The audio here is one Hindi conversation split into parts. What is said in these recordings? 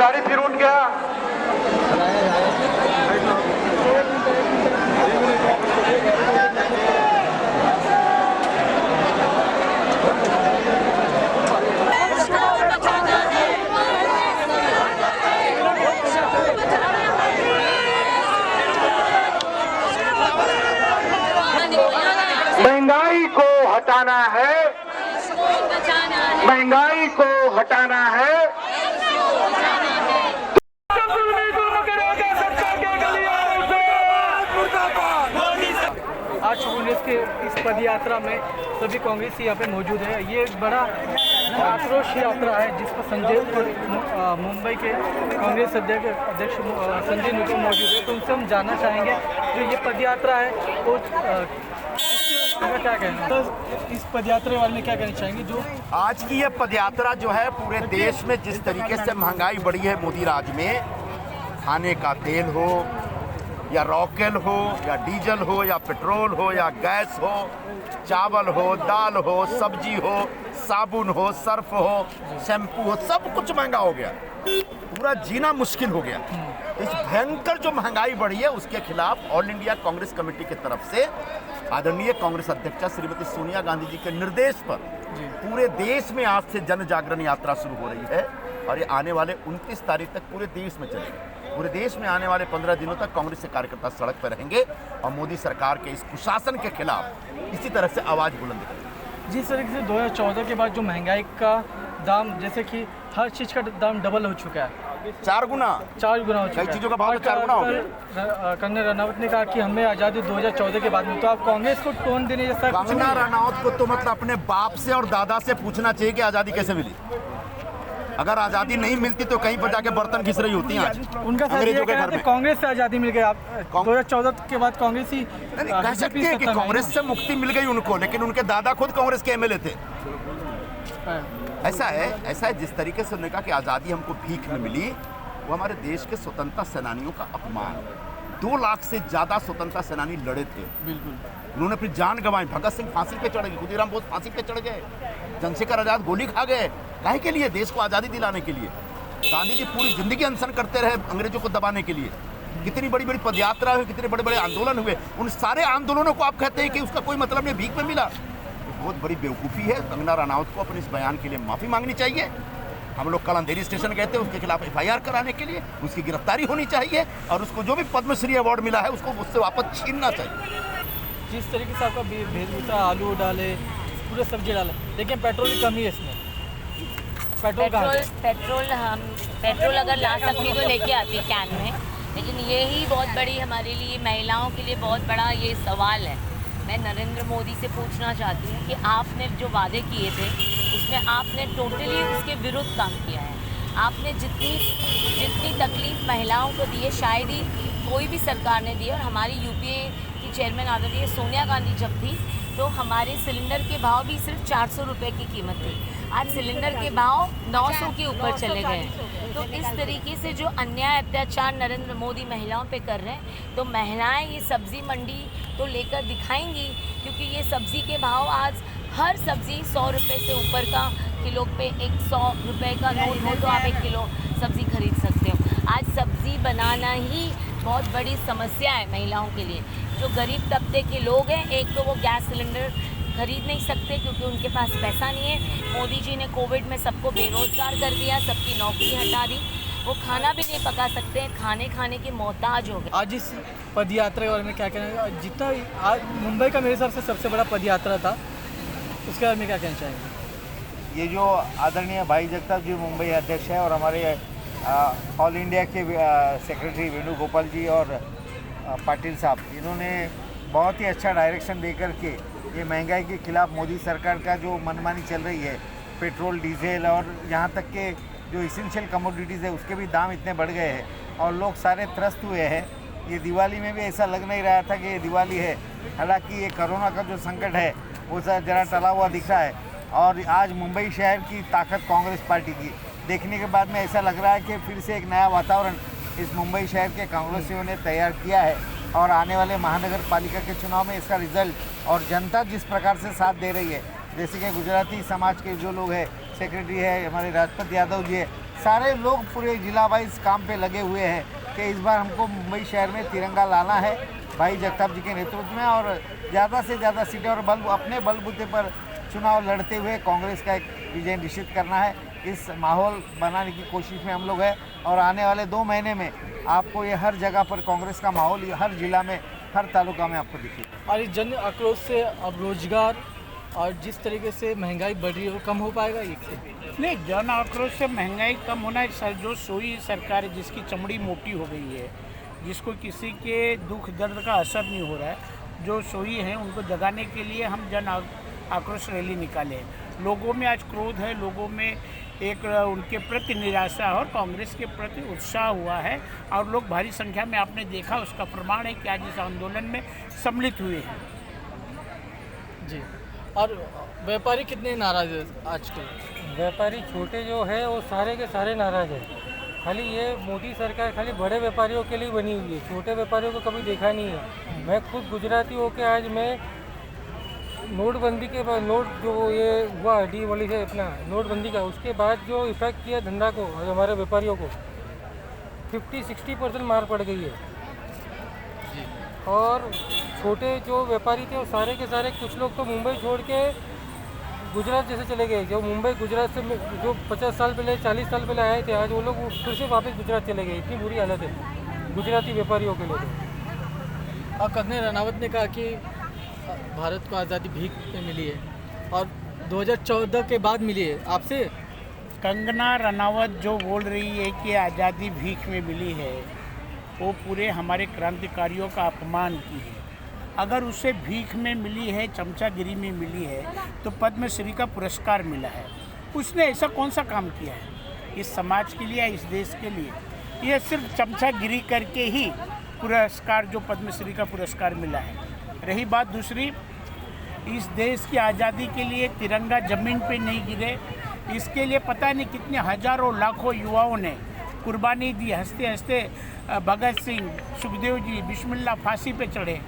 गाड़ी फिर उठ गया। महंगाई को हटाना है, महंगाई को हटाना है। आज कांग्रेस के इस पद यात्रा में सभी कांग्रेस यहाँ पे मौजूद है। ये एक बड़ा आक्रोश यात्रा है जिस पर मुंबई के कांग्रेस अध्यक्ष संजय निरुपम मौजूद है। तो उनसे हम जानना चाहेंगे जो ये पद यात्रा है वो क्या कहना है, तो इस पद यात्रा के बारे में क्या कहना चाहेंगे। जो आज की ये पदयात्रा जो है पूरे देश में जिस तरीके से महंगाई बढ़ी है मोदी राज में, खाने का तेल हो या रॉकेल हो या डीजल हो या पेट्रोल हो या गैस हो, चावल हो, दाल हो, सब्जी हो, साबुन हो, सर्फ हो, शैम्पू हो, सब कुछ महंगा हो गया। पूरा जीना मुश्किल हो गया। इस भयंकर जो महंगाई बढ़ी है उसके खिलाफ ऑल इंडिया कांग्रेस कमेटी की तरफ से आदरणीय कांग्रेस अध्यक्षा श्रीमती सोनिया गांधी जी के निर्देश पर पूरे देश में आज से जन जागरण यात्रा शुरू हो रही है और ये आने वाले 29 तारीख तक पूरे देश में चलेगी। पूरे देश में आने वाले 15 दिनों तक कांग्रेस के कार्यकर्ता सड़क पर रहेंगे और मोदी सरकार के इस कुशासन के खिलाफ इसी तरह से आवाज बुलंद करेंगे। जिस तरीके से 2014 के बाद जो महंगाई का दाम, जैसे कि हर चीज़ का दाम डबल हो चुका है, 4 गुना हो चुका है। चीज़ों का भाव 4 गुना हो गया। कंगना रनावत ने कहा कि हमें आज़ादी 2014 के बाद में, तो आप कांग्रेस को टोन देने जैसा कंगना रनावत को तो मतलब अपने बाप से और दादा से पूछना चाहिए कि आज़ादी कैसे मिली। अगर आज़ादी नहीं मिलती तो कहीं पर जाके बर्तन घिस रही होती हैं आज उनका अंग्रेजों के घर में। कांग्रेस से आज़ादी मिल गई। आप 2014 के बाद कांग्रेस ही कह सकते हैं कि कांग्रेस से मुक्ति मिल गई उनको, लेकिन उनके दादा खुद कांग्रेस के एमएलए थे। ऐसा है जिस तरीके से उन्होंने कहा कि आज़ादी हमको भीख में मिली, वो हमारे देश के स्वतंत्रता सेनानियों का अपमान। 2 लाख से ज़्यादा स्वतंत्रता सेनानी लड़े थे। बिल्कुल, उन्होंने अपनी जान गंवाई। भगत सिंह फांसी पे चढ़ गए, खुदीराम बोस फांसी पे चढ़ गए, चंद्रशेखर आजाद गोली खा गए। काहे के लिए? देश को आज़ादी दिलाने के लिए। गांधी जी पूरी जिंदगी अनशन करते रहे अंग्रेजों को दबाने के लिए। कितनी बड़ी बड़ी पदयात्रा हुई, कितने बड़े बड़े आंदोलन हुए। उन सारे आंदोलनों को आप कहते हैं कि उसका कोई मतलब नहीं, भीख में मिला। बहुत बड़ी बेवकूफ़ी है। कंगना रनावत को अपने इस बयान के लिए माफ़ी मांगनी चाहिए। हम लोग कल अंधेरी स्टेशन गए थे उसके खिलाफ FIR कराने के लिए, उसकी गिरफ्तारी होनी चाहिए और उसको जो भी पद्मश्री अवार्ड मिला है उसको उससे वापस छीनना चाहिए। जिस तरीके से आपका भेजूता, आलू डाले, पूरे सब्जी डाले, लेकिन पेट्रोल की कमी है इसमें। पेट्रोल अगर ला सकती तो लेके आती कैन में, लेकिन यही बहुत बड़ी हमारे लिए, महिलाओं के लिए बहुत बड़ा ये सवाल है। मैं नरेंद्र मोदी से पूछना चाहती हूँ कि आपने जो वादे किए थे उसमें आपने टोटली उसके विरुद्ध काम किया है। आपने जितनी तकलीफ महिलाओं को दी है शायद ही कोई भी सरकार ने दी है। और हमारी UPA की चेयरमैन आदरणीय सोनिया गांधी जब थी तो हमारे सिलेंडर के भाव भी सिर्फ 400 रुपये की कीमत थी। आज सिलेंडर के भाव 900 के ऊपर चले गए हैं। तो इस तरीके से जो अन्याय अत्याचार नरेंद्र मोदी महिलाओं पे कर रहे हैं, तो महिलाएं ये सब्ज़ी मंडी तो लेकर दिखाएंगी, क्योंकि ये सब्ज़ी के भाव आज हर सब्ज़ी 100 रुपये से ऊपर का किलो पे 100 रुपये का नोट हो तो आप 1 किलो सब्ज़ी खरीद सकते हो। आज सब्ज़ी बनाना ही बहुत बड़ी समस्या है महिलाओं के लिए। जो गरीब तबके के लोग हैं, एक तो वो गैस सिलेंडर खरीद नहीं सकते क्योंकि उनके पास पैसा नहीं है। मोदी जी ने कोविड में सबको बेरोज़गार कर दिया, सबकी नौकरी हटा दी, वो खाना भी नहीं पका सकते हैं, खाने के मोहताज हो गए। आज इस पद यात्रा के बारे में क्या कहना है? जितना आज मुंबई का मेरे हिसाब से सबसे बड़ा पद यात्रा था, उसके बारे में क्या कहना चाहेंगे? ये जो आदरणीय भाई जगताप जी मुंबई अध्यक्ष है और हमारे ऑल इंडिया के सेक्रेटरी वेणुगोपाल जी और पाटिल साहब, इन्होंने बहुत ही अच्छा डायरेक्शन देकर के ये महंगाई के खिलाफ मोदी सरकार का जो मनमानी चल रही है, पेट्रोल, डीजल और यहाँ तक के जो इसेंशियल कमोडिटीज़ है उसके भी दाम इतने बढ़ गए हैं और लोग सारे त्रस्त हुए हैं। ये दिवाली में भी ऐसा लग नहीं रहा था कि ये दिवाली है, हालांकि ये कोरोना का जो संकट है वो ज़रा टला हुआ दिख रहा है। और आज मुंबई शहर की ताकत कांग्रेस पार्टी की देखने के बाद में ऐसा लग रहा है कि फिर से एक नया वातावरण इस मुंबई शहर के कांग्रेसियों ने तैयार किया है और आने वाले महानगर पालिका के चुनाव में इसका रिजल्ट और जनता जिस प्रकार से साथ दे रही है, जैसे कि गुजराती समाज के जो लोग हैं, सेक्रेटरी है हमारे राजपत यादव जी है, सारे लोग पूरे जिला वाइज काम पे लगे हुए हैं कि इस बार हमको मुंबई शहर में तिरंगा लाना है भाई जगताप जी के नेतृत्व में, और ज़्यादा से ज़्यादा सीटें और अपने बलबूते पर चुनाव लड़ते हुए कांग्रेस का एक विजय निश्चित करना है। इस माहौल बनाने की कोशिश में हम लोग हैं, और आने वाले 2 महीने में आपको ये हर जगह पर कांग्रेस का माहौल हर जिला में, हर तालुका में आपको दिखेगा। और इस जन आक्रोश से अब रोजगार और जिस तरीके से महंगाई बढ़ रही है वो कम हो पाएगा इससे? नहीं, जन आक्रोश से महंगाई कम होना, जो सोई सरकार है जिसकी चमड़ी मोटी हो गई है, जिसको किसी के दुख दर्द का असर नहीं हो रहा है, जो सोई है उनको जगाने के लिए हम जन आक्रोश रैली निकाले। लोगों में आज क्रोध है, लोगों में एक उनके प्रति निराशा और कांग्रेस के प्रति उत्साह हुआ है, और लोग भारी संख्या में आपने देखा, उसका प्रमाण है कि आज इस आंदोलन में सम्मिलित हुए हैं। जी। और व्यापारी कितने नाराज है आजकल? व्यापारी छोटे जो है वो सारे के सारे नाराज है। खाली ये मोदी सरकार खाली बड़े व्यापारियों के लिए बनी हुई है, छोटे व्यापारियों को कभी देखा नहीं है। मैं खुद गुजराती होकर आज मैं नोटबंदी के बाद जो ये हुआ दिवाली से अपना नोटबंदी का, उसके बाद जो इफेक्ट किया धंधा को और हमारे व्यापारियों को 50-60% मार पड़ गई है। और छोटे जो व्यापारी थे वो सारे के सारे, कुछ लोग तो मुंबई छोड़ के गुजरात जैसे चले गए। जो मुंबई गुजरात से जो 50 साल पहले 40 साल पहले आए थे, आज वो लोग फिर से वापस गुजरात चले गए। इतनी बुरी हालत है गुजराती व्यापारियों के लिए। और कंगना रनावत ने कहा कि भारत को आज़ादी भीख में मिली है और 2014 के बाद मिली है। आपसे कंगना रनावत जो बोल रही है कि आज़ादी भीख में मिली है, वो पूरे हमारे क्रांतिकारियों का अपमान की है। अगर उसे भीख में मिली है, चमचागिरी में मिली है, तो पद्मश्री का पुरस्कार मिला है। उसने ऐसा कौन सा काम किया है इस समाज के लिए या इस देश के लिए? ये सिर्फ चमचागिरी करके ही पुरस्कार, जो पद्मश्री का पुरस्कार मिला है। रही बात दूसरी, इस देश की आज़ादी के लिए तिरंगा ज़मीन पे नहीं गिरे, इसके लिए पता नहीं कितने हजारों लाखों युवाओं ने कुर्बानी दी। हंसते हंसते भगत सिंह, सुखदेव जी, बिस्मिल्लाह फांसी पे चढ़े।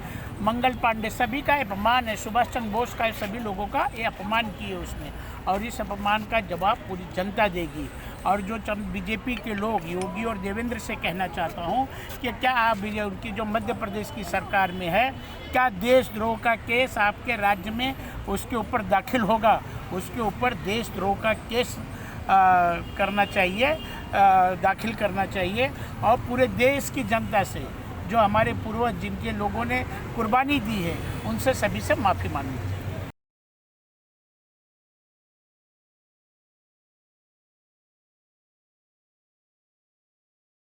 मंगल पांडे, सभी का अपमान है। सुभाष चंद्र बोस का, सभी लोगों का ये अपमान किए उसने, और इस अपमान का जवाब पूरी जनता देगी। और जो बीजेपी के लोग, योगी और देवेंद्र से कहना चाहता हूँ कि क्या आप उनकी जो मध्य प्रदेश की सरकार में है, क्या देशद्रोह का केस आपके राज्य में उसके ऊपर दाखिल होगा? उसके ऊपर देशद्रोह का केस करना चाहिए, दाखिल करना चाहिए, और पूरे देश की जनता से, जो हमारे पूर्वज जिनके लोगों ने कुर्बानी दी है, उनसे सभी से माफ़ी मांगनी चाहिए।